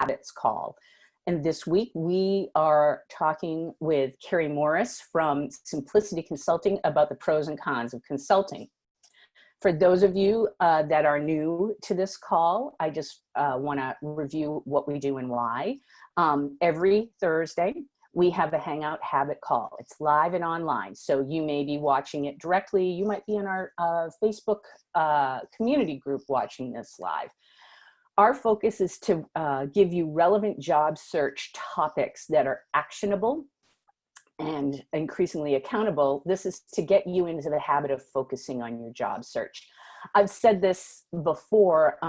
Habits call. And this week we are talking with Carrie Morris from Simplicity Consulting about the pros and cons of consulting. For those of you that are new to this call, I just want to review what we do and why. Every Thursday, we have a Hangout Habit call. It's live and online, so you may be watching it directly. You might be in our Facebook community group watching this live. Our focus is to give you relevant job search topics that are actionable and increasingly accountable. This is to get you into the habit of focusing on your job search. I've said this before,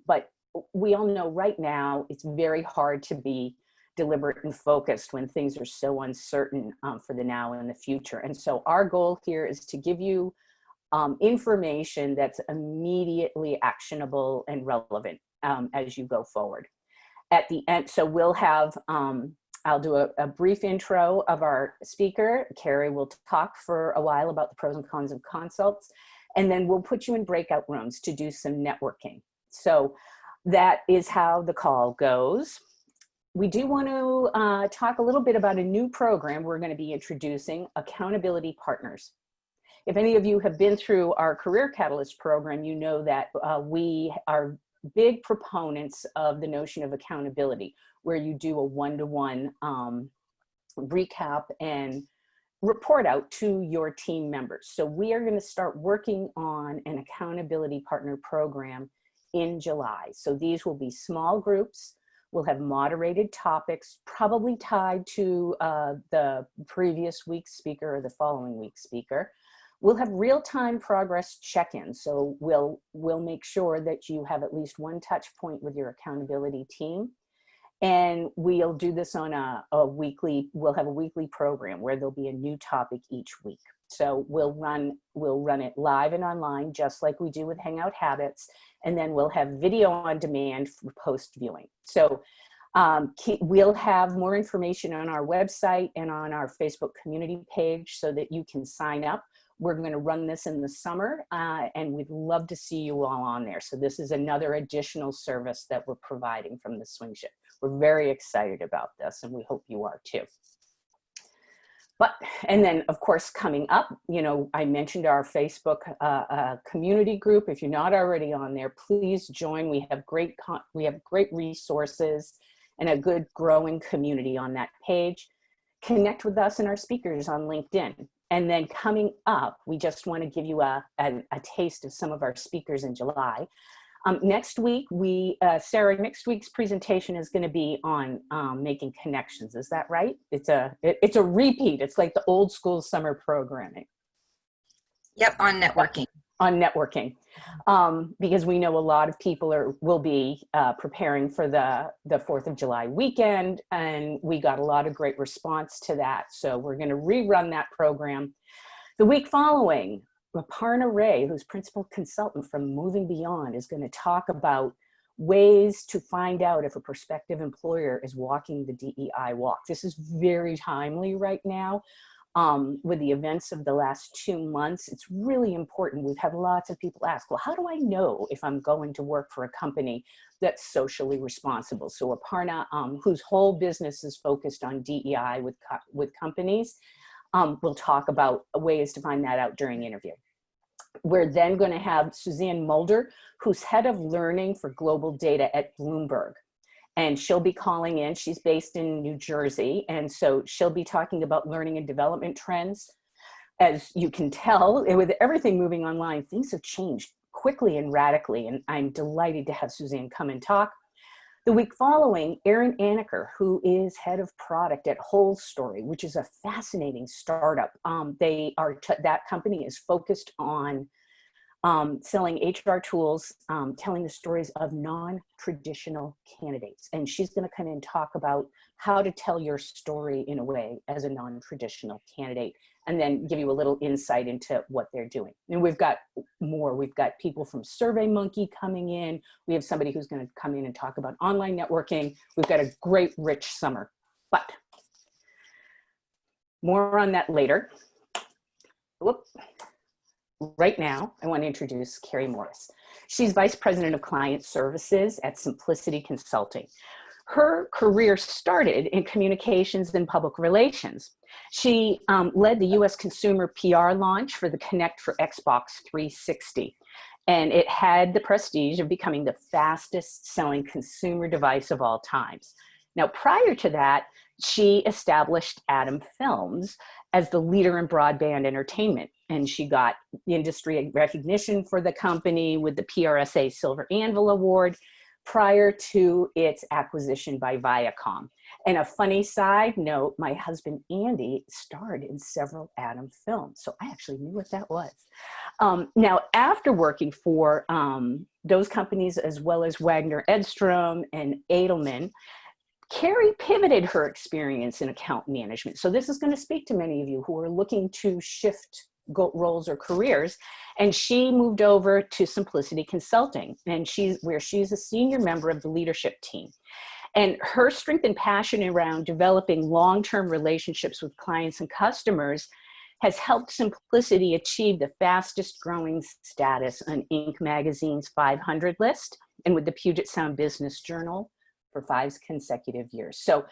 but we all know right now it's very hard to be deliberate and focused when things are so uncertain for the now and the future. And so our goal here is to give you information that's immediately actionable and relevant as you go forward. At the end, so we'll have, I'll do a brief intro of our speaker. Carrie will talk for a while about the pros and cons of consults, and then we'll put you in breakout rooms to do some networking. So that is how the call goes. We do want to talk a little bit about a new program we're going to be introducing, Accountability Partners. If any of you have been through our Career Catalyst program, you know that we are big proponents of the notion of accountability, where you do a one-to-one recap and report out to your team members. So we are going to start working on an accountability partner program in July. So these will be small groups. We'll have moderated topics, probably tied to the previous week's speaker or the following week's speaker. We'll have real-time progress check-ins. So we'll make sure that you have at least one touch point with your accountability team. And we'll do this on we'll have a weekly program where there'll be a new topic each week. So we'll run it live and online, just like we do with Hangout Habits. And then we'll have video on demand for post viewing. So we'll have more information on our website and on our Facebook community page so that you can sign up. We're going to run this in the summer, and we'd love to see you all on there. So this is another additional service that we're providing from the Swing Shift. We're very excited about this, and we hope you are too. And then, of course, coming up, you know, I mentioned our Facebook community group. If you're not already on there, please join. We have great resources and a good growing community on that page. Connect with us and our speakers on LinkedIn. And then coming up, we just want to give you a taste of some of our speakers in July. Next week, Sarah, next week's presentation is going to be on making connections. Is that right? It's a repeat. It's like the old school summer programming. Yep, on networking. On networking, because we know a lot of people will be preparing for the 4th of July weekend, and we got a lot of great response to that. So we're going to rerun that program. The week following, Aparna Ray, who's principal consultant from Moving Beyond, is going to talk about ways to find out if a prospective employer is walking the DEI walk. This is very timely right now. With the events of the last 2 months, it's really important. We've had lots of people ask, well, how do I know if I'm going to work for a company that's socially responsible? So Aparna, whose whole business is focused on DEI with companies, will talk about ways to find that out during the interview. We're then going to have Suzanne Mulder, who's head of learning for global data at Bloomberg. And she'll be calling in. She's based in New Jersey. And so she'll be talking about learning and development trends. As you can tell, with everything moving online, things have changed quickly and radically. And I'm delighted to have Suzanne come and talk. The week following, Erin Anaker, who is head of product at Whole Story, which is a fascinating startup. That company is focused on selling HR tools, telling the stories of non-traditional candidates. And she's going to come in and talk about how to tell your story in a way as a non-traditional candidate, and then give you a little insight into what they're doing. And we've got more. We've got people from SurveyMonkey coming in. We have somebody who's going to come in and talk about online networking. We've got a great, rich summer. But more on that later. Whoop. Right now, I want to introduce Carrie Morris. She's Vice President of Client Services at Simplicity Consulting. Her career started in communications and public relations. She led the US consumer PR launch for the Connect for Xbox 360. And it had the prestige of becoming the fastest selling consumer device of all times. Now, prior to that, she established Atom Films as the leader in broadband entertainment. And she got industry recognition for the company with the PRSA Silver Anvil Award prior to its acquisition by Viacom. And a funny side note, my husband Andy starred in several Atom films, so I actually knew what that was. Now, after working for those companies, as well as Wagner Edstrom and Edelman, Carrie pivoted her experience in account management. So this is going to speak to many of you who are looking to shift roles or careers. And she moved over to Simplicity Consulting, and she's a senior member of the leadership team. And her strength and passion around developing long-term relationships with clients and customers has helped Simplicity achieve the fastest growing status on Inc. magazine's 500 list and with the Puget Sound Business Journal for 5 consecutive years. So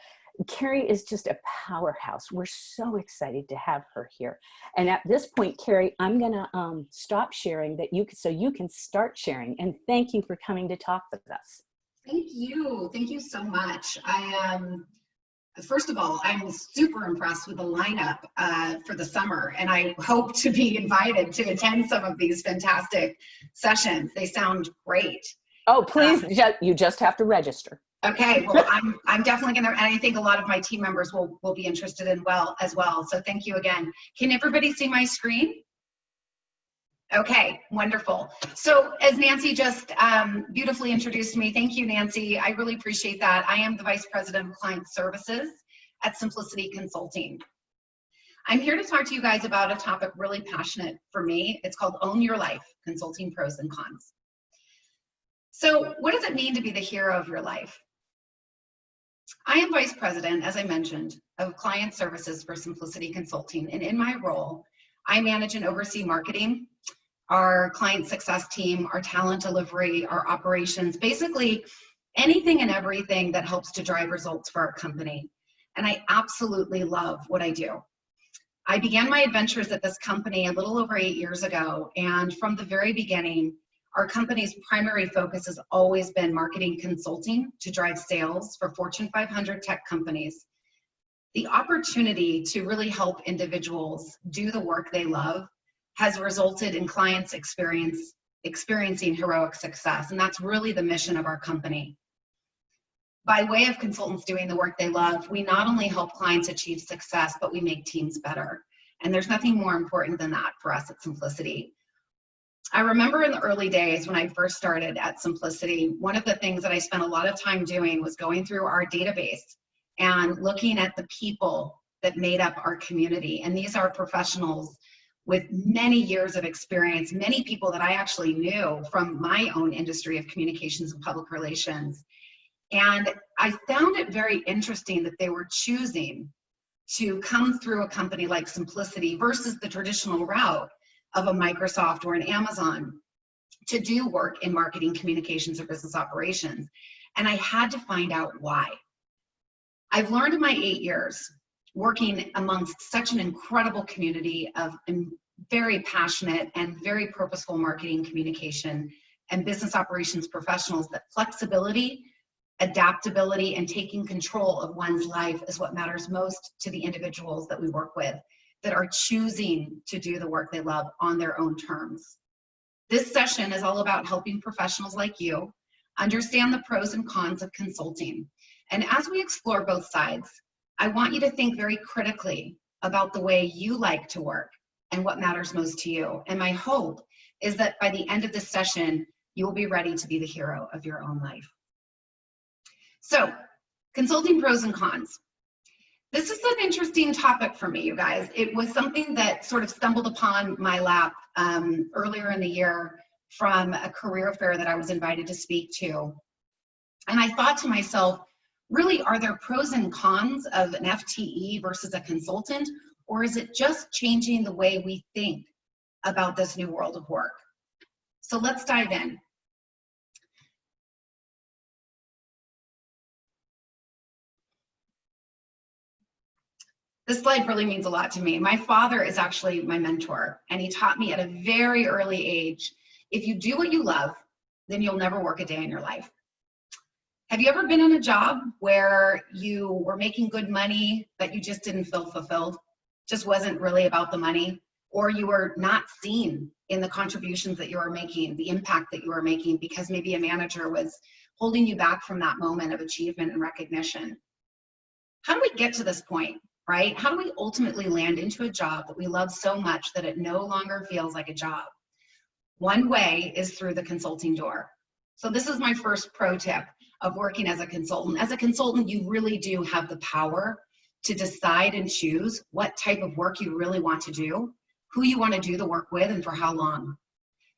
Carrie is just a powerhouse. We're so excited to have her here. And at this point, Carrie, I'm gonna stop sharing so you can start sharing. And thank you for coming to talk with us. Thank you. Thank you so much. First of all, I'm super impressed with the lineup for the summer, and I hope to be invited to attend some of these fantastic sessions. They sound great. Oh, please, you just have to register. Okay, well, I'm definitely gonna, and I think a lot of my team members will be interested in as well. So thank you again. Can everybody see my screen? Okay, wonderful. So as Nancy just beautifully introduced me, thank you, Nancy. I really appreciate that. I am the Vice President of Client Services at Simplicity Consulting. I'm here to talk to you guys about a topic really passionate for me. It's called Own Your Life, Consulting Pros and Cons. So what does it mean to be the hero of your life? I am Vice President, as I mentioned, of Client Services for Simplicity Consulting. And in my role, I manage and oversee marketing, our client success team, our talent delivery, our operations, basically anything and everything that helps to drive results for our company. And I absolutely love what I do. I began my adventures at this company a little over 8 years ago. And from the very beginning, our company's primary focus has always been marketing consulting to drive sales for Fortune 500 tech companies. The opportunity to really help individuals do the work they love has resulted in clients experiencing heroic success, and that's really the mission of our company. By way of consultants doing the work they love, we not only help clients achieve success, but we make teams better. And there's nothing more important than that for us at Simplicity. I remember in the early days when I first started at Simplicity, one of the things that I spent a lot of time doing was going through our database and looking at the people that made up our community. And these are professionals with many years of experience, many people that I actually knew from my own industry of communications and public relations. And I found it very interesting that they were choosing to come through a company like Simplicity versus the traditional route of a Microsoft or an Amazon to do work in marketing, communications, or business operations. And I had to find out why. I've learned in my 8 years working amongst such an incredible community of very passionate and very purposeful marketing, communication, and business operations professionals that flexibility, adaptability, and taking control of one's life is what matters most to the individuals that we work with that are choosing to do the work they love on their own terms. This session is all about helping professionals like you understand the pros and cons of consulting. And as we explore both sides, I want you to think very critically about the way you like to work and what matters most to you. And my hope is that by the end of this session, you will be ready to be the hero of your own life. So, consulting pros and cons. This is an interesting topic for me, you guys. It was something that sort of stumbled upon my lap earlier in the year from a career fair that I was invited to speak to. And I thought to myself, really, are there pros and cons of an FTE versus a consultant? Or is it just changing the way we think about this new world of work? So let's dive in. This slide really means a lot to me. My father is actually my mentor, and he taught me at a very early age, if you do what you love, then you'll never work a day in your life. Have you ever been in a job where you were making good money, but you just didn't feel fulfilled? Just wasn't really about the money, or you were not seen in the contributions that you were making, the impact that you were making, because maybe a manager was holding you back from that moment of achievement and recognition. How do we get to this point, right? How do we ultimately land into a job that we love so much that it no longer feels like a job? One way is through the consulting door. So this is my first pro tip of working as a consultant. As a consultant, you really do have the power to decide and choose what type of work you really want to do, who you want to do the work with, and for how long.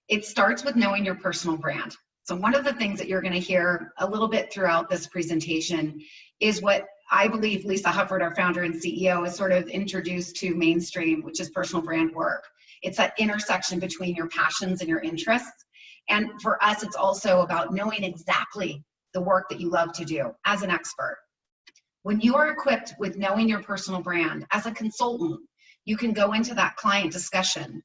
It starts with knowing your personal brand. So one of the things that you're going to hear a little bit throughout this presentation is what I believe Lisa Hufford, our founder and CEO, has sort of introduced to mainstream, which is personal brand work. It's that intersection between your passions and your interests. And for us, it's also about knowing exactly the work that you love to do as an expert. When you are equipped with knowing your personal brand, as a consultant, you can go into that client discussion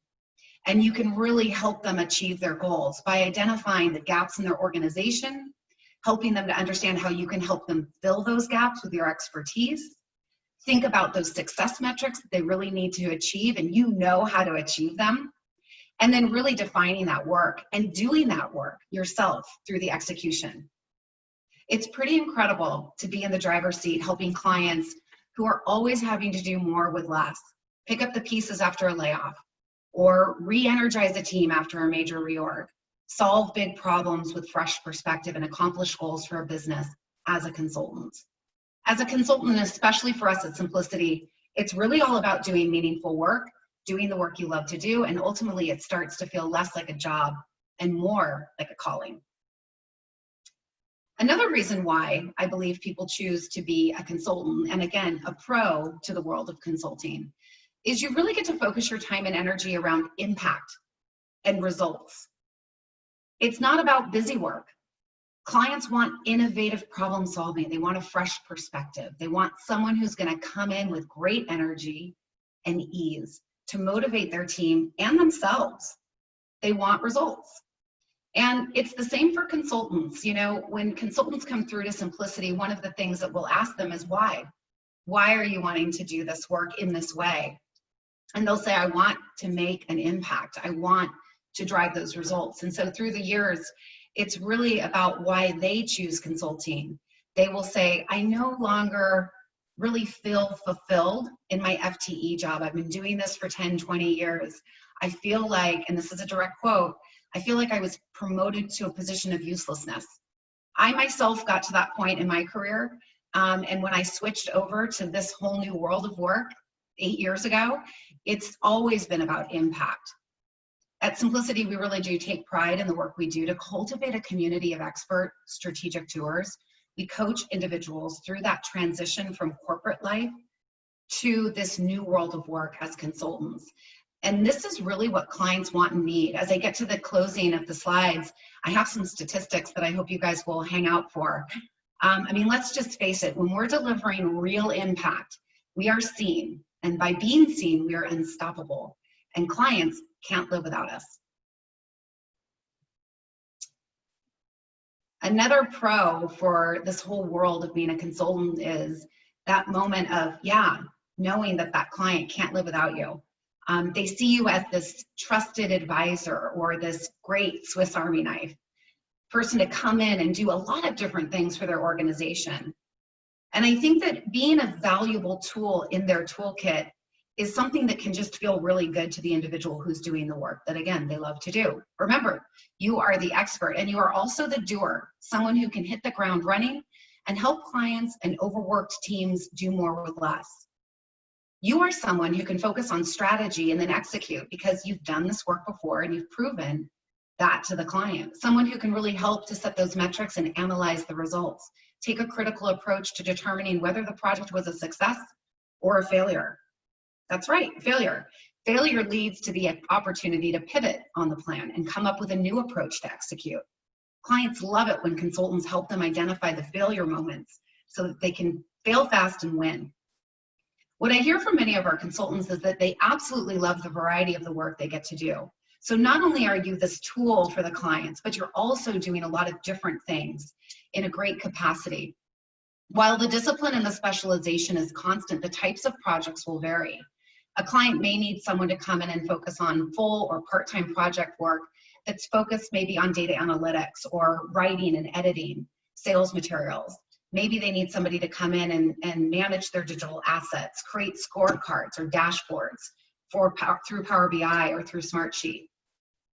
and you can really help them achieve their goals by identifying the gaps in their organization, helping them to understand how you can help them fill those gaps with your expertise. Think about those success metrics that they really need to achieve, and you know how to achieve them. And then really defining that work and doing that work yourself through the execution. It's pretty incredible to be in the driver's seat helping clients who are always having to do more with less, pick up the pieces after a layoff, or re-energize a team after a major reorg, solve big problems with fresh perspective, and accomplish goals for a business as a consultant. As a consultant, especially for us at Simplicity, it's really all about doing meaningful work, doing the work you love to do, and ultimately it starts to feel less like a job and more like a calling. Another reason why I believe people choose to be a consultant, and again, a pro to the world of consulting, is you really get to focus your time and energy around impact and results. It's not about busy work. Clients want innovative problem solving. They want a fresh perspective. They want someone who's going to come in with great energy and ease to motivate their team and themselves. They want results. And it's the same for consultants. You know, when consultants come through to Simplicity, one of the things that we'll ask them is why? Why are you wanting to do this work in this way? And they'll say, I want to make an impact. I want to drive those results. And so through the years, it's really about why they choose consulting. They will say, I no longer really feel fulfilled in my FTE job. I've been doing this for 10, 20 years. I feel like, and this is a direct quote, I feel like I was promoted to a position of uselessness. I myself got to that point in my career. And when I switched over to this whole new world of work 8 years ago, it's always been about impact. At Simplicity, we really do take pride in the work we do to cultivate a community of expert strategic doers. We coach individuals through that transition from corporate life to this new world of work as consultants. And this is really what clients want and need. As I get to the closing of the slides, I have some statistics that I hope you guys will hang out for. I mean, let's just face it, when we're delivering real impact, we are seen. And by being seen, we are unstoppable. And clients can't live without us. Another pro for this whole world of being a consultant is that moment of, yeah, knowing that that client can't live without you. They see you as this trusted advisor or this great Swiss Army knife person to come in and do a lot of different things for their organization. And I think that being a valuable tool in their toolkit is something that can just feel really good to the individual who's doing the work that, again, they love to do. Remember, you are the expert and you are also the doer, someone who can hit the ground running and help clients and overworked teams do more with less. You are someone who can focus on strategy and then execute because you've done this work before and you've proven that to the client. Someone who can really help to set those metrics and analyze the results. Take a critical approach to determining whether the project was a success or a failure. That's right, failure. Failure leads to the opportunity to pivot on the plan and come up with a new approach to execute. Clients love it when consultants help them identify the failure moments so that they can fail fast and win. What I hear from many of our consultants is that they absolutely love the variety of the work they get to do. So not only are you this tool for the clients, but you're also doing a lot of different things in a great capacity. While the discipline and the specialization is constant, the types of projects will vary. A client may need someone to come in and focus on full or part-time project work that's focused maybe on data analytics or writing and editing sales materials. Maybe they need somebody to come in and manage their digital assets, create scorecards or dashboards through Power BI or through Smartsheet.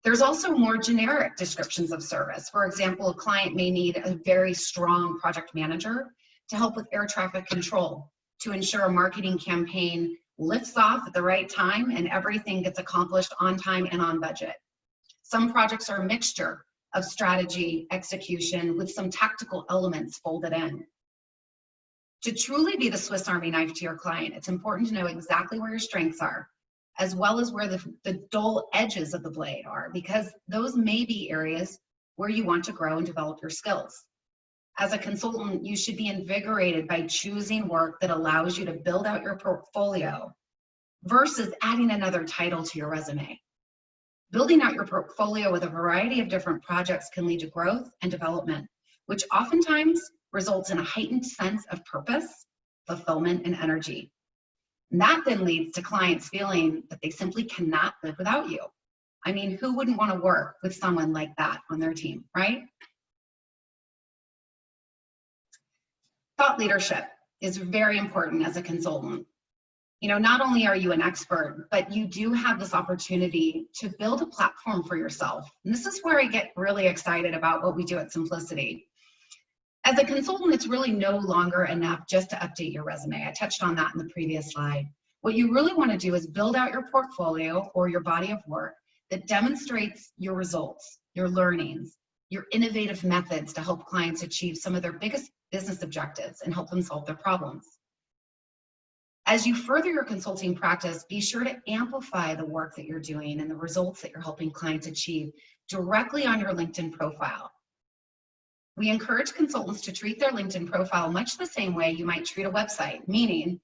There's also more generic descriptions of service. For example, a client may need a very strong project manager to help with air traffic control, to ensure a marketing campaign lifts off at the right time and everything gets accomplished on time and on budget. Some projects are a mixture of strategy, execution, with some tactical elements folded in. To truly be the Swiss Army knife to your client, it's important to know exactly where your strengths are, as well as where the dull edges of the blade are, because those may be areas where you want to grow and develop your skills. As a consultant, you should be invigorated by choosing work that allows you to build out your portfolio versus adding another title to your resume. Building out your portfolio with a variety of different projects can lead to growth and development, which oftentimes results in a heightened sense of purpose, fulfillment, and energy. And that then leads to clients feeling that they simply cannot live without you. I mean, who wouldn't want to work with someone like that on their team, right? Thought leadership is very important as a consultant. You know, not only are you an expert, but you do have this opportunity to build a platform for yourself. And this is where I get really excited about what we do at Simplicity. As a consultant, it's really no longer enough just to update your resume. I touched on that in the previous slide. What you really want to do is build out your portfolio or your body of work that demonstrates your results, your learnings, your innovative methods to help clients achieve some of their biggest business objectives and help them solve their problems. As you further your consulting practice, be sure to amplify the work that you're doing and the results that you're helping clients achieve directly on your LinkedIn profile. We encourage consultants to treat their LinkedIn profile much the same way you might treat a website, meaning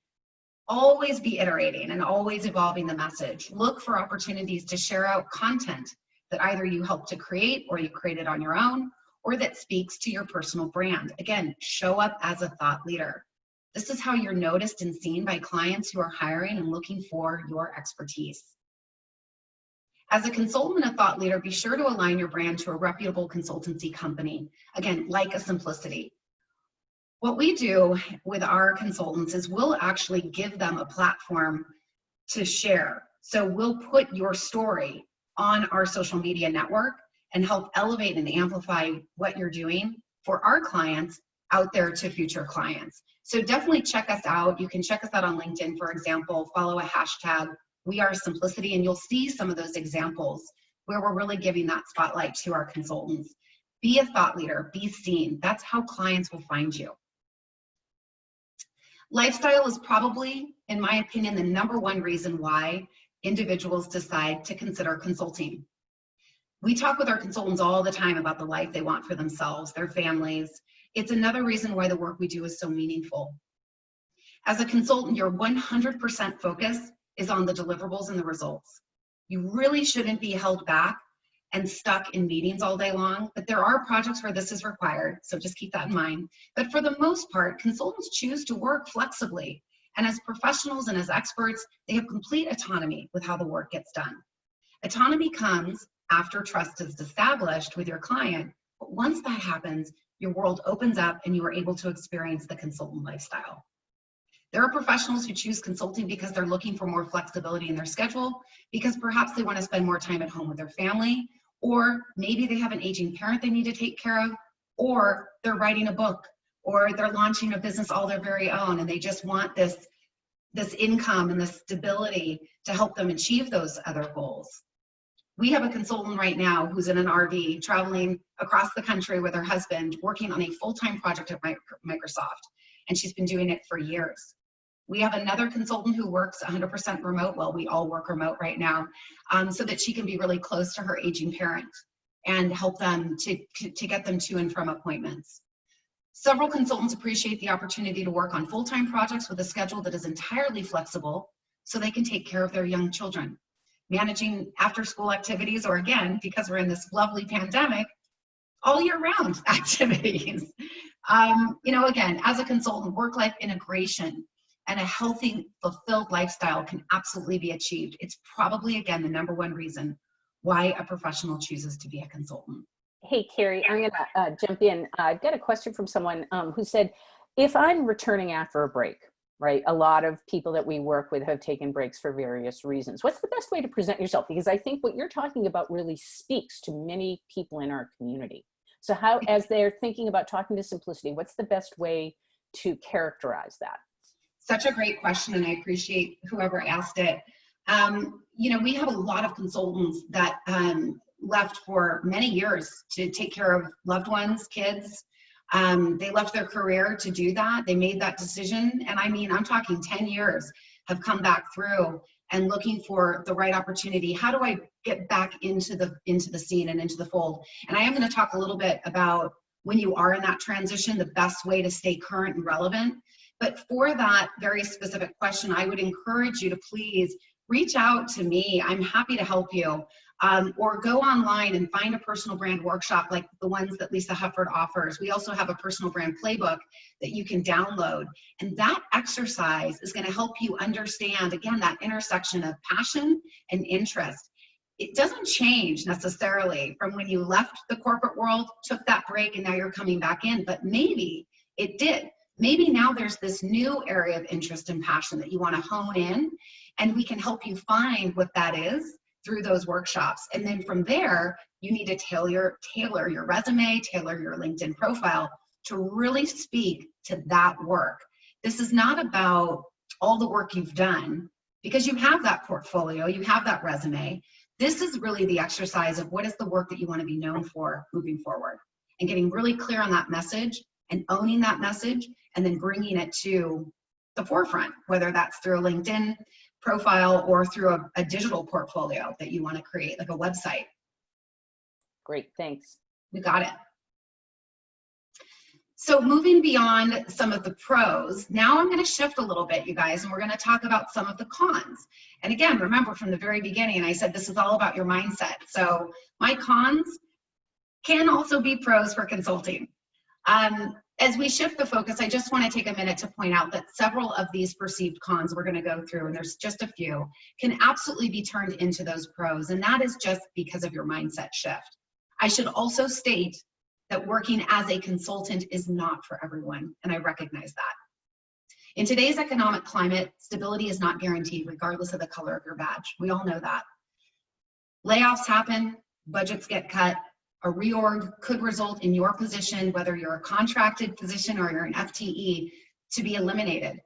always be iterating and always evolving the message. Look for opportunities to share out content that either you help to create or you created on your own, or that speaks to your personal brand. Again, show up as a thought leader. This is how you're noticed and seen by clients who are hiring and looking for your expertise. As a consultant and a thought leader, be sure to align your brand to a reputable consultancy company, again, like a Simplicity. What we do with our consultants is we'll actually give them a platform to share. So we'll put your story on our social media network and help elevate and amplify what you're doing for our clients out there to future clients. So definitely check us out. You can check us out on LinkedIn, for example, follow a hashtag, We Are Simplicity, and you'll see some of those examples where we're really giving that spotlight to our consultants. Be a thought leader, be seen. That's how clients will find you. Lifestyle is probably, in my opinion, the #1 reason why individuals decide to consider consulting. We talk with our consultants all the time about the life they want for themselves, their families. It's another reason why the work we do is so meaningful. As a consultant, your 100% focus is on the deliverables and the results. You really shouldn't be held back and stuck in meetings all day long, but there are projects where this is required, so just keep that in mind. But for the most part, consultants choose to work flexibly, and as professionals and as experts, they have complete autonomy with how the work gets done. Autonomy comes after trust is established with your client, but once that happens, your world opens up and you are able to experience the consultant lifestyle. There are professionals who choose consulting because they're looking for more flexibility in their schedule, because perhaps they want to spend more time at home with their family, or maybe they have an aging parent they need to take care of, or they're writing a book, or they're launching a business all their very own, and they just want this income and this stability to help them achieve those other goals. We have a consultant right now who's in an RV traveling across the country with her husband, working on a full-time project at Microsoft, and she's been doing it for years. We have another consultant who works 100% remote. Well, we all work remote right now, so that she can be really close to her aging parent and help them to get them to and from appointments. Several consultants appreciate the opportunity to work on full-time projects with a schedule that is entirely flexible so they can take care of their young children. Managing after-school activities, or again, because we're in this lovely pandemic, all year round activities. Again, as a consultant, work-life integration and a healthy, fulfilled lifestyle can absolutely be achieved. It's probably, again, the #1 reason why a professional chooses to be a consultant. Hey, Carrie, I'm going to jump in. I've got a question from someone who said, if I'm returning after a break, right? A lot of people that we work with have taken breaks for various reasons. What's the best way to present yourself? Because I think what you're talking about really speaks to many people in our community. So how, as they're thinking about talking to Simplicity, what's the best way to characterize that? Such a great question, and I appreciate whoever asked it. We have a lot of consultants that left for many years to take care of loved ones, kids. They left their career to do that. They made that decision. And I mean, I'm talking 10 years have come back through and looking for the right opportunity. How do I get back into the scene and into the fold? And I am going to talk a little bit about when you are in that transition, the best way to stay current and relevant. But for that very specific question, I would encourage you to please reach out to me. I'm happy to help you. Or go online and find a personal brand workshop like the ones that Lisa Hufford offers. We also have a personal brand playbook that you can download. And that exercise is going to help you understand, again, that intersection of passion and interest. It doesn't change necessarily from when you left the corporate world, took that break, and now you're coming back in, but maybe it did. Maybe now there's this new area of interest and passion that you want to hone in, and we can help you find what that is through those workshops. And then from there, you need to tailor your resume, tailor your LinkedIn profile to really speak to that work. This is not about all the work you've done, because you have that portfolio, you have that resume. This is really the exercise of what is the work that you want to be known for moving forward, and getting really clear on that message and owning that message, and then bringing it to the forefront, whether that's through a LinkedIn profile or through a digital portfolio that you want to create, like a website. Great, thanks. We got it. So moving beyond some of the pros, now I'm going to shift a little bit, you guys, and we're going to talk about some of the cons. And again, remember from the very beginning, I said this is all about your mindset. So my cons can also be pros for consulting. As we shift the focus, I just want to take a minute to point out that several of these perceived cons we're going to go through, and there's just a few, can absolutely be turned into those pros, and that is just because of your mindset shift. I should also state that working as a consultant is not for everyone, and I recognize that. In today's economic climate, stability is not guaranteed regardless of the color of your badge. We all know that. Layoffs happen, budgets get cut. A reorg could result in your position, whether you're a contracted position or you're an FTE, to be eliminated.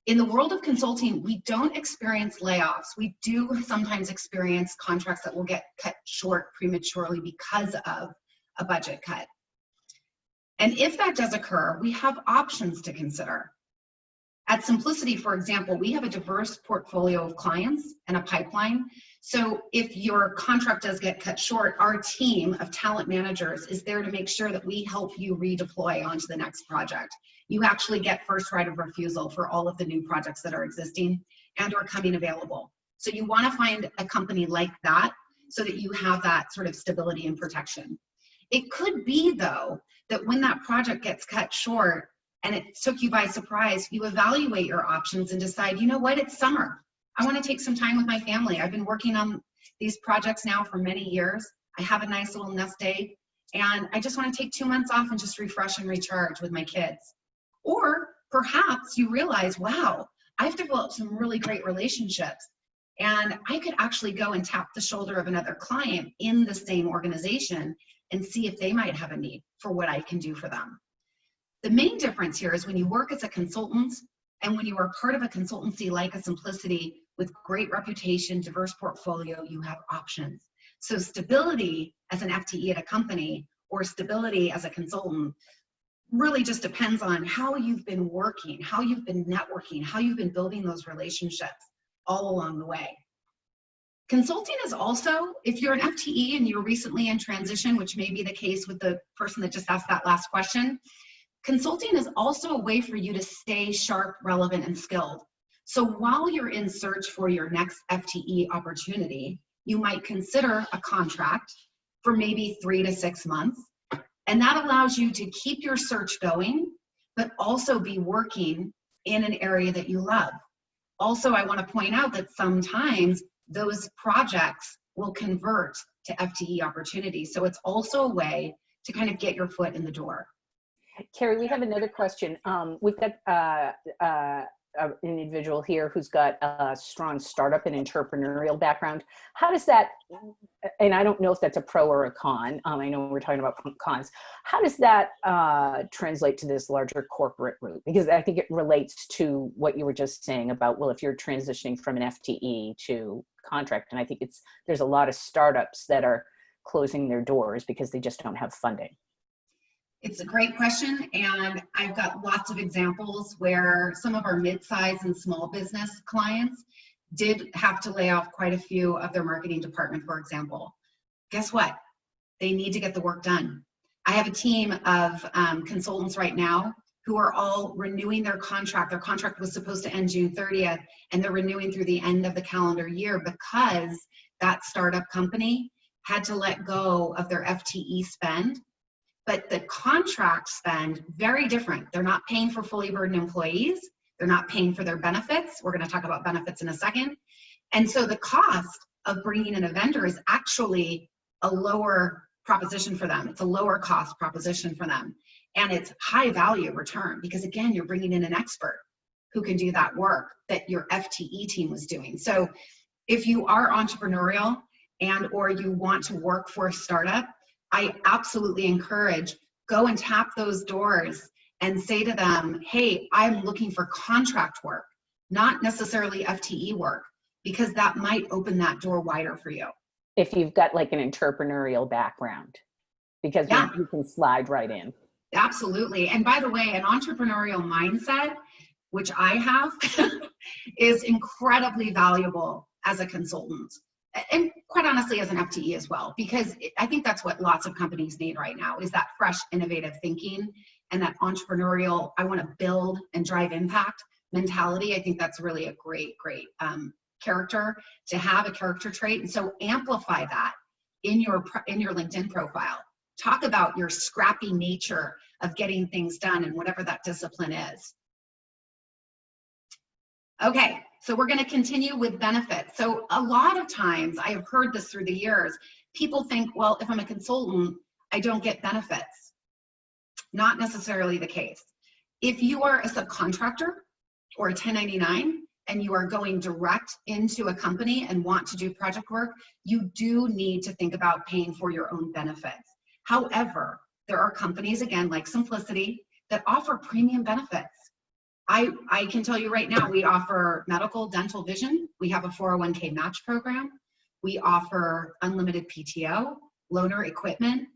In the world of consulting, we don't experience layoffs. We do sometimes experience contracts that will get cut short prematurely because of a budget cut. And if that does occur, we have options to consider. At Simplicity, for example, we have a diverse portfolio of clients and a pipeline. So if your contract does get cut short, our team of talent managers is there to make sure that we help you redeploy onto the next project. You actually get first right of refusal for all of the new projects that are existing and are coming available. So you want to find a company like that so that you have that sort of stability and protection. It could be, though, that when that project gets cut short and it took you by surprise, you evaluate your options and decide, you know what, it's summer. I want to take some time with my family. I've been working on these projects now for many years. I have a nice little nest egg, and I just want to take 2 months off and just refresh and recharge with my kids. Or perhaps you realize, wow, I've developed some really great relationships, and I could actually go and tap the shoulder of another client in the same organization and see if they might have a need for what I can do for them. The main difference here is when you work as a consultant and when you are part of a consultancy like a Simplicity with great reputation, diverse portfolio, you have options. So stability as an FTE at a company or stability as a consultant really just depends on how you've been working, how you've been networking, how you've been building those relationships all along the way. Consulting is also, if you're an FTE and you're recently in transition, which may be the case with the person that just asked that last question, Consulting is also a way for you to stay sharp, relevant, and skilled. So while you're in search for your next FTE opportunity, you might consider a contract for maybe 3 to 6 months. And that allows you to keep your search going, but also be working in an area that you love. Also, I want to point out that sometimes those projects will convert to FTE opportunities. So it's also a way to kind of get your foot in the door. Carrie, we have another question. We've got an individual here who's got a strong startup and entrepreneurial background. How does that, and I don't know if that's a pro or a con, I know we're talking about cons, how does that translate to this larger corporate route? Because I think it relates to what you were just saying about, well, if you're transitioning from an FTE to contract, and I think there's a lot of startups that are closing their doors because they just don't have funding. It's a great question, and I've got lots of examples where some of our mid-size and small business clients did have to lay off quite a few of their marketing department, for example. Guess what? They need to get the work done. I have a team of consultants right now who are all renewing their contract. Their contract was supposed to end June 30th, and they're renewing through the end of the calendar year because that startup company had to let go of their FTE spend. But the contract spend, very different. They're not paying for fully burdened employees. They're not paying for their benefits. We're going to talk about benefits in a second. And so the cost of bringing in a vendor is actually a lower proposition for them. It's a lower cost proposition for them. And it's high value return because, again, you're bringing in an expert who can do that work that your FTE team was doing. So if you are entrepreneurial and or you want to work for a startup, I absolutely encourage, go and tap those doors and say to them, hey, I'm looking for contract work, not necessarily FTE work, because that might open that door wider for you. If you've got like an entrepreneurial background, because you can slide right in. Absolutely. And by the way, an entrepreneurial mindset, which I have, is incredibly valuable as a consultant. And quite honestly, as an FTE as well, because I think that's what lots of companies need right now is that fresh, innovative thinking and that entrepreneurial, I want to build and drive impact mentality. I think that's really a great character to have, a character trait. And so amplify that in your LinkedIn profile. Talk about your scrappy nature of getting things done and whatever that discipline is. Okay. So we're going to continue with benefits. So a lot of times, I have heard this through the years, people think, well, if I'm a consultant, I don't get benefits. Not necessarily the case. If you are a subcontractor or a 1099 and you are going direct into a company and want to do project work, you do need to think about paying for your own benefits. However, there are companies, again, like Simplicity, that offer premium benefits. I can tell you right now, we offer medical, dental, vision. We have a 401k match program. We offer unlimited PTO, loaner equipment,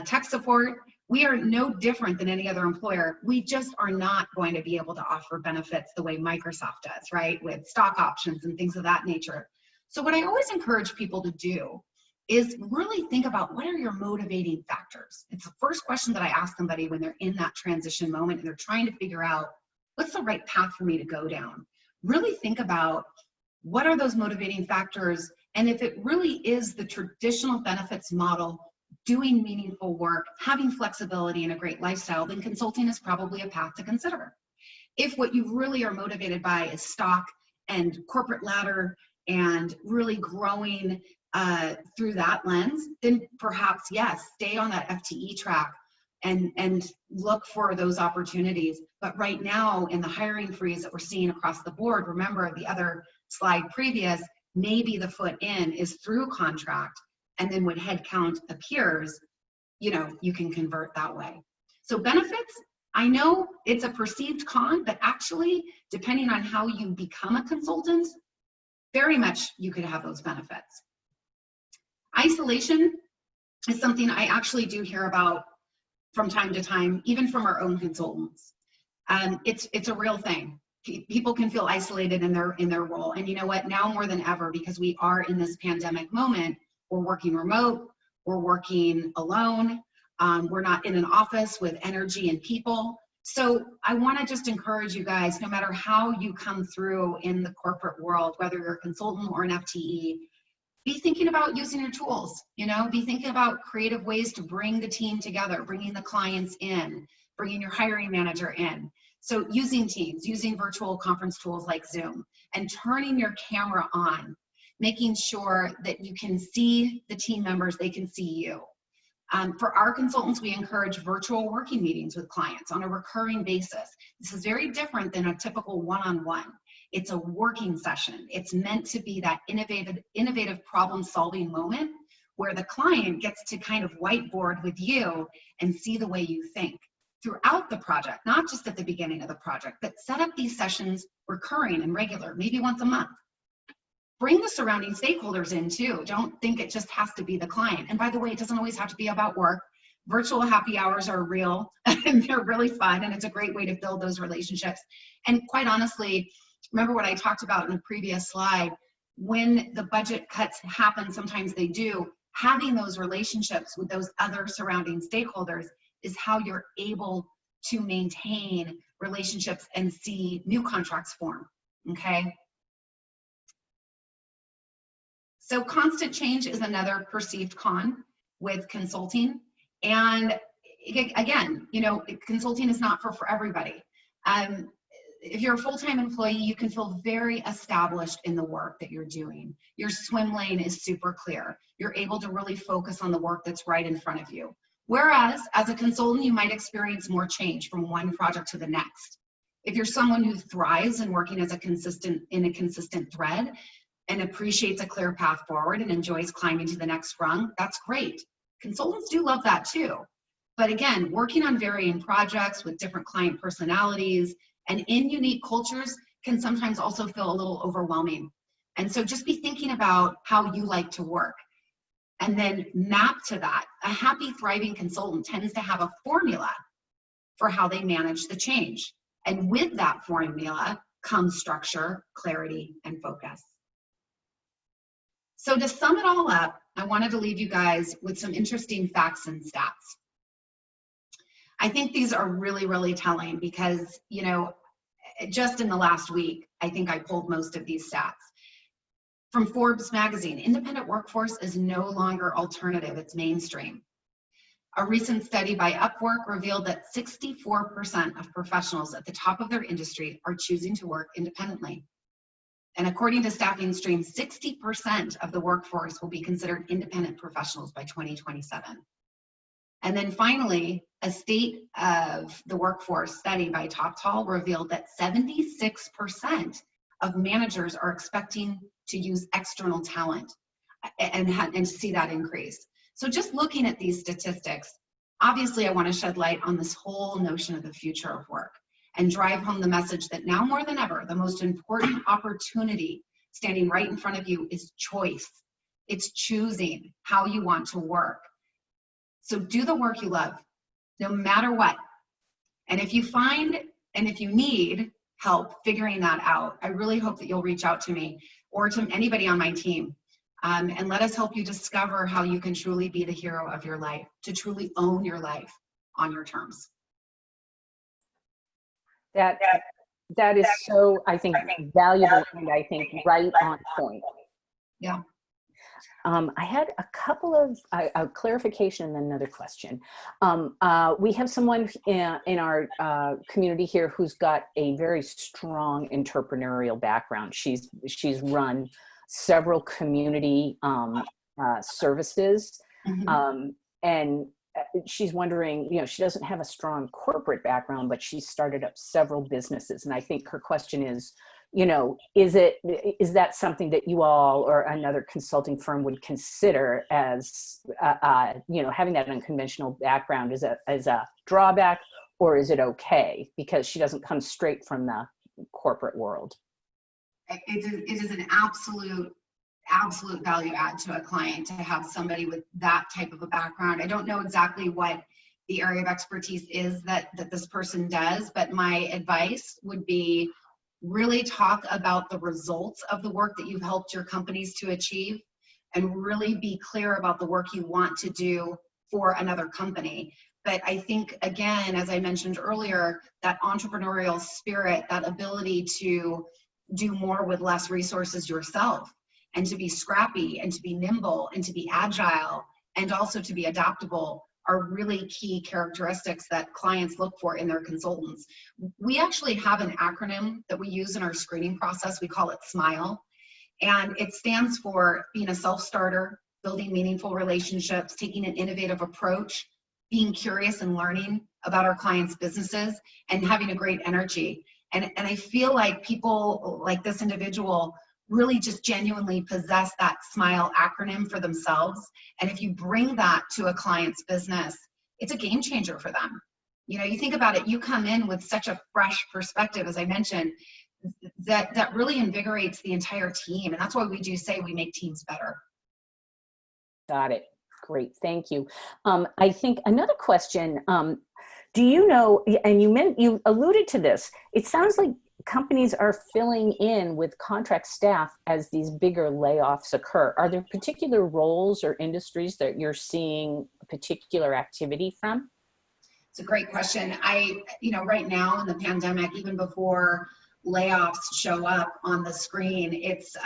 tech support. We are no different than any other employer. We just are not going to be able to offer benefits the way Microsoft does, right? With stock options and things of that nature. So what I always encourage people to do is really think about what are your motivating factors. It's the first question that I ask somebody when they're in that transition moment and they're trying to figure out what's the right path for me to go down. Really think about what are those motivating factors, and if it really is the traditional benefits model, doing meaningful work, having flexibility and a great lifestyle, then consulting is probably a path to consider. If what you really are motivated by is stock and corporate ladder and really growing through that lens, then perhaps, yes, stay on that FTE track and look for those opportunities. But right now, in the hiring freeze that we're seeing across the board, remember the other slide previous, maybe the foot in is through contract, and then when headcount appears, you can convert that way. So benefits, I know it's a perceived con, but actually, depending on how you become a consultant, very much you could have those benefits. Isolation is something I actually do hear about from time to time, even from our own consultants. It's a real thing. People can feel isolated in their role. And you know what, now more than ever, because we are in this pandemic moment, we're working remote, we're working alone, we're not in an office with energy and people. So I want to just encourage you guys, no matter how you come through in the corporate world, whether you're a consultant or an FTE, be thinking about using your tools, be thinking about creative ways to bring the team together, bringing the clients in, bringing your hiring manager in. So using Teams, using virtual conference tools like Zoom, and turning your camera on, making sure that you can see the team members, they can see you. For our consultants, we encourage virtual working meetings with clients on a recurring basis. This is very different than a typical one-on-one. It's a working session. It's meant to be that innovative problem-solving moment where the client gets to kind of whiteboard with you and see the way you think throughout the project, not just at the beginning of the project, but set up these sessions recurring and regular, maybe once a month. Bring the surrounding stakeholders in too. Don't think it just has to be the client. And by the way, it doesn't always have to be about work. Virtual happy hours are real and they're really fun, and it's a great way to build those relationships. And quite honestly, remember what I talked about in the previous slide, when the budget cuts happen, sometimes they do, having those relationships with those other surrounding stakeholders is how you're able to maintain relationships and see new contracts form, okay? So constant change is another perceived con with consulting. And again, consulting is not for everybody. If you're a full-time employee, you can feel very established in the work that you're doing. Your swim lane is super clear. You're able to really focus on the work that's right in front of you. Whereas as a consultant, you might experience more change from one project to the next. If you're someone who thrives in working as in a consistent thread, and appreciates a clear path forward and enjoys climbing to the next rung, that's great. Consultants do love that too. But again, working on varying projects with different client personalities and in unique cultures can sometimes also feel a little overwhelming. And so just be thinking about how you like to work and then map to that. A happy, thriving consultant tends to have a formula for how they manage the change. And with that formula comes structure, clarity, and focus. So to sum it all up, I wanted to leave you guys with some interesting facts and stats. I think these are really, really telling because, just in the last week, I think I pulled most of these stats. From Forbes magazine, independent workforce is no longer alternative, it's mainstream. A recent study by Upwork revealed that 64% of professionals at the top of their industry are choosing to work independently. And according to Staffing Stream, 60% of the workforce will be considered independent professionals by 2027. And then finally, a state of the workforce study by TopTal revealed that 76% of managers are expecting to use external talent and see that increase. So just looking at these statistics, obviously I want to shed light on this whole notion of the future of work and drive home the message that now more than ever, the most important opportunity standing right in front of you is choice. It's choosing how you want to work. So do the work you love, no matter what. And if you need help figuring that out, I really hope that you'll reach out to me or to anybody on my team and let us help you discover how you can truly be the hero of your life, to truly own your life on your terms. That is so, I think, valuable and I think right on point. Yeah. I had a couple of a clarification and then another question. We have someone in our community here who's got a very strong entrepreneurial background. She's run several community services, and she's wondering, she doesn't have a strong corporate background, but she started up several businesses. And I think her question is, is that something that you all or another consulting firm would consider as, having that unconventional background as a drawback, or is it okay because she doesn't come straight from the corporate world? It is an absolute value add to a client to have somebody with that type of a background. I don't know exactly what the area of expertise is that this person does, but my advice would be really talk about the results of the work that you've helped your companies to achieve and really be clear about the work you want to do for another company. But I think, again, as I mentioned earlier, that entrepreneurial spirit, that ability to do more with less resources yourself, and to be scrappy and to be nimble and to be agile and also to be adaptable are really key characteristics that clients look for in their consultants. We actually have an acronym that we use in our screening process. We call it SMILE, and it stands for being a self-starter, building meaningful relationships, taking an innovative approach, being curious and learning about our clients' businesses, and having a great energy. And I feel like people like this individual really just genuinely possess that SMILE acronym for themselves. And if you bring that to a client's business, it's a game changer for them. You know, you think about it, you come in with such a fresh perspective, as I mentioned, that really invigorates the entire team. And that's why we do say we make teams better. Got it. Great. Thank you. I think another question, do you know, and you alluded to this, it sounds like companies are filling in with contract staff as these bigger layoffs occur. Are there particular roles or industries that you're seeing particular activity from? It's a great question. Right now in the pandemic, even before layoffs show up on the screen, it's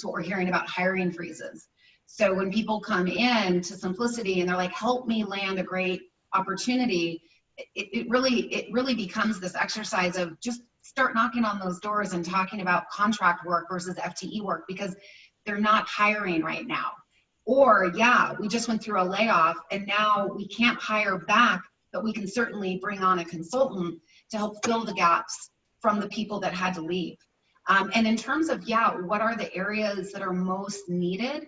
what we're hearing about: hiring freezes. So when people come in to Simplicity and they're like, help me land a great opportunity, it really becomes this exercise of just start knocking on those doors and talking about contract work versus FTE work, because they're not hiring right now. Or, yeah, we just went through a layoff and now we can't hire back, but we can certainly bring on a consultant to help fill the gaps from the people that had to leave. And in terms of, what are the areas that are most needed?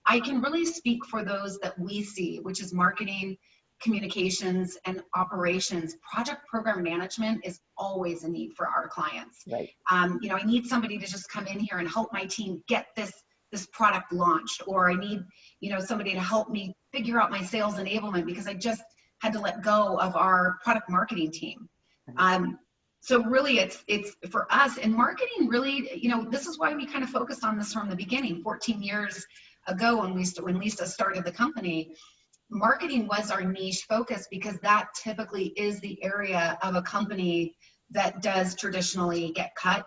I can really speak for those that we see, which is marketing, communications, and operations. Project program management is always a need for our clients. Right. I need somebody to just come in here and help my team get this product launched, or I need, somebody to help me figure out my sales enablement because I just had to let go of our product marketing team. So really it's for us, and marketing really, this is why we kind of focused on this from the beginning. 14 years ago when Lisa started the company, marketing was our niche focus because that typically is the area of a company that does traditionally get cut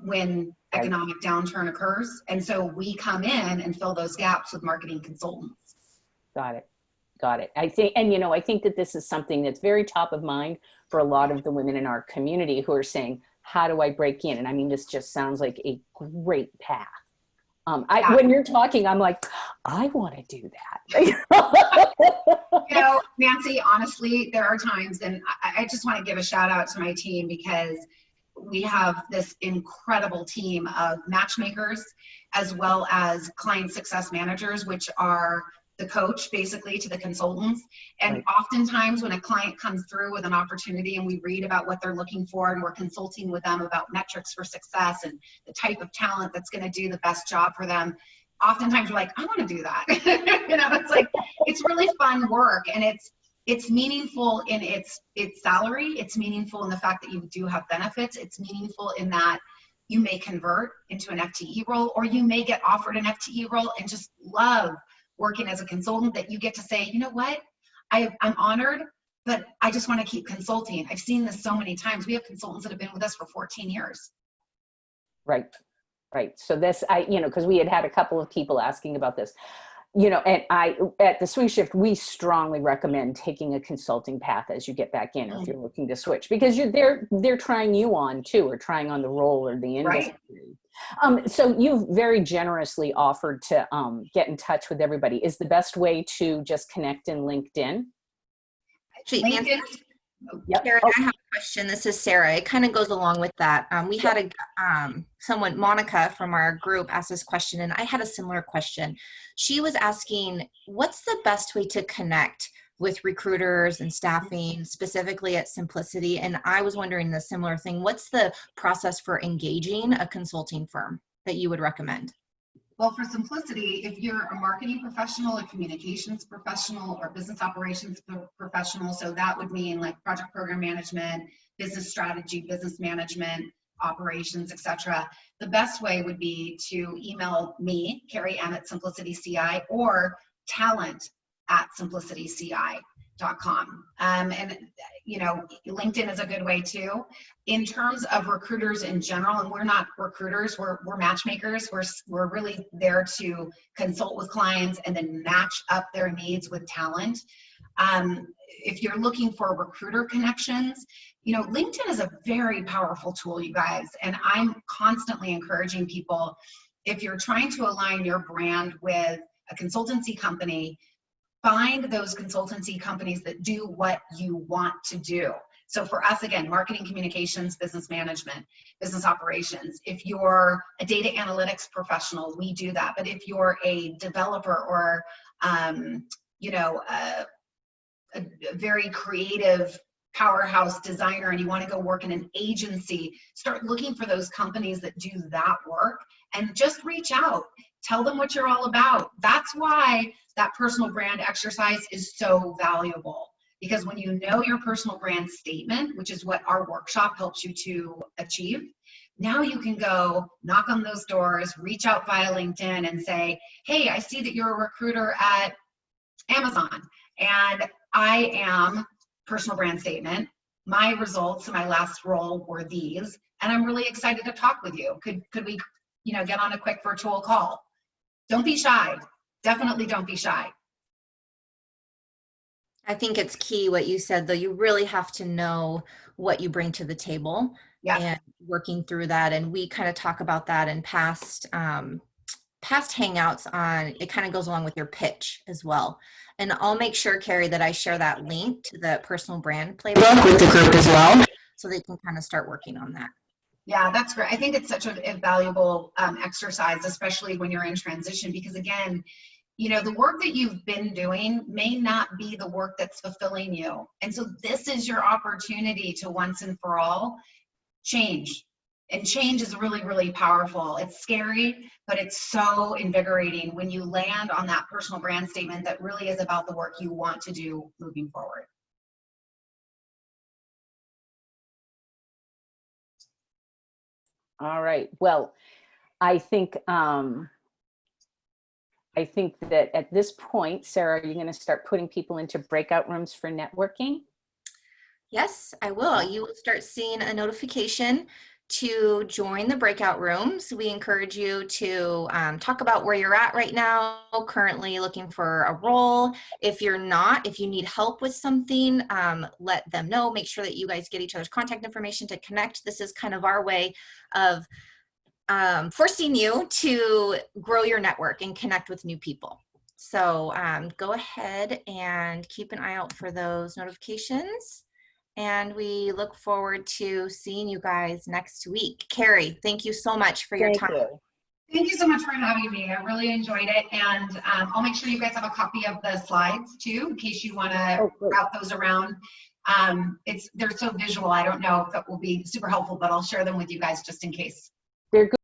when economic downturn occurs. And so we come in and fill those gaps with marketing consultants. Got it. I think that this is something that's very top of mind for a lot of the women in our community who are saying, how do I break in? And I mean, this just sounds like a great path. When you're talking, I'm like, I want to do that. Nancy, honestly, there are times, and I just want to give a shout out to my team because we have this incredible team of matchmakers as well as client success managers, which are the coach basically to the consultants. And Right. Oftentimes when a client comes through with an opportunity and we read about what they're looking for and we're consulting with them about metrics for success and the type of talent that's going to do the best job for them, oftentimes we're like, I want to do that. It's like, it's really fun work, and it's meaningful in its salary. It's meaningful in the fact that you do have benefits. It's meaningful in that you may convert into an FTE role, or you may get offered an FTE role and just love working as a consultant, that you get to say, you know what, I'm honored, but I just want to keep consulting. I've seen this so many times. We have consultants that have been with us for 14 years. Right. So this, because we had a couple of people asking about this, and at the Swing Shift, we strongly recommend taking a consulting path as you get back in, or if you're looking to switch, because they're trying you on too, or trying on the role or the industry. Right. So you've very generously offered to get in touch with everybody. Is the best way to just connect in LinkedIn? Actually, LinkedIn. Yep. Sarah, I have a question. This is Sarah. It kind of goes along with that. We had someone, Monica from our group, asked this question, and I had a similar question. She was asking, what's the best way to connect with recruiters and staffing, specifically at Simplicity? And I was wondering the similar thing. What's the process for engaging a consulting firm that you would recommend? Well, for Simplicity, if you're a marketing professional, a communications professional, or business operations professional, so that would mean like project program management, business strategy, business management, operations, etc. The best way would be to email me, Carrie M at Simplicity CI, or talent @simplicityci.com. And you know, LinkedIn is a good way too. In terms of recruiters in general, and we're not recruiters, we're matchmakers. We're really there to consult with clients and then match up their needs with talent. If you're looking for recruiter connections, you know, LinkedIn is a very powerful tool, you guys, and I'm constantly encouraging people, if you're trying to align your brand with a consultancy company, find those consultancy companies that do what you want to do. So for us, again, marketing, communications, business management, business operations. If you're a data analytics professional, we do that. But if you're a developer or, you know, a very creative powerhouse designer and you want to go work in an agency, start looking for those companies that do that work and just reach out. Tell them what you're all about. That's why that personal brand exercise is so valuable, because when you know your personal brand statement, which is what our workshop helps you to achieve, now you can go knock on those doors, reach out via LinkedIn and say, hey, I see that you're a recruiter at Amazon and I am personal brand statement. My results in my last role were these, and I'm really excited to talk with you. Could we, you know, get on a quick virtual call? Don't be shy. Definitely don't be shy. I think it's key what you said, though. You really have to know what you bring to the table. Yeah. And working through that. And we kind of talk about that in past hangouts on, it kind of goes along with your pitch as well. And I'll make sure, Carrie, that I share that link to the personal brand playbook with the group as well, so they can kind of start working on that. Yeah, that's great. I think it's such a valuable exercise, especially when you're in transition, because again, you know, the work that you've been doing may not be the work that's fulfilling you. And so this is your opportunity to once and for all change. And change is really, really powerful. It's scary, but it's so invigorating when you land on that personal brand statement that really is about the work you want to do moving forward. All right. Well, I think that at this point, Sarah, you're going to start putting people into breakout rooms for networking. Yes, I will. You will start seeing a notification to join the breakout rooms. We encourage you to talk about where you're at right now, currently looking for a role. If you're not, if you need help with something, let them know. Make sure that you guys get each other's contact information to connect. This is kind of our way of forcing you to grow your network and connect with new people. So go ahead and keep an eye out for those notifications. And we look forward to seeing you guys next week. Carrie, thank you so much for your time. Thank you so much for having me. I really enjoyed it. And I'll make sure you guys have a copy of the slides too, in case you want to route those around. They're so visual. I don't know if that will be super helpful, but I'll share them with you guys just in case. They're good.